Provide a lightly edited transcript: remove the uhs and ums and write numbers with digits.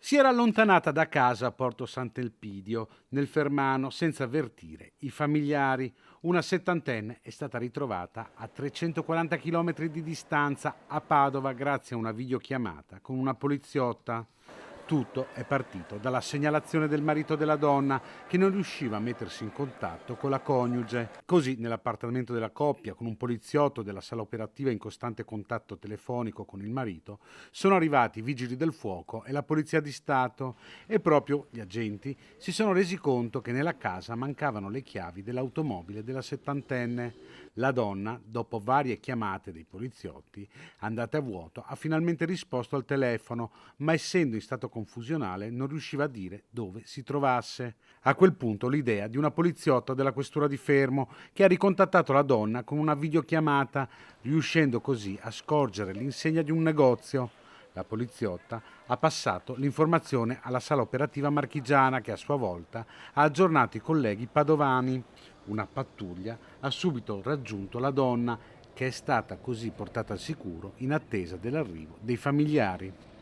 Si era allontanata da casa a Porto Sant'Elpidio, nel Fermano, senza avvertire i familiari. Una settantenne è stata ritrovata a 340 km di distanza a Padova grazie a una videochiamata con una poliziotta. Tutto è partito dalla segnalazione del marito della donna che non riusciva a mettersi in contatto con la coniuge. Così, nell'appartamento della coppia, con un poliziotto della sala operativa in costante contatto telefonico con il marito, sono arrivati i vigili del fuoco e la polizia di Stato e proprio gli agenti si sono resi conto che nella casa mancavano le chiavi dell'automobile della settantenne. La donna, dopo varie chiamate dei poliziotti andate a vuoto, ha finalmente risposto al telefono, ma essendo in stato confusionale non riusciva a dire dove si trovasse. A quel punto l'idea di una poliziotta della questura di Fermo che ha ricontattato la donna con una videochiamata, riuscendo così a scorgere l'insegna di un negozio. La poliziotta ha passato l'informazione alla sala operativa marchigiana che a sua volta ha aggiornato i colleghi padovani. Una pattuglia ha subito raggiunto la donna che è stata così portata al sicuro in attesa dell'arrivo dei familiari.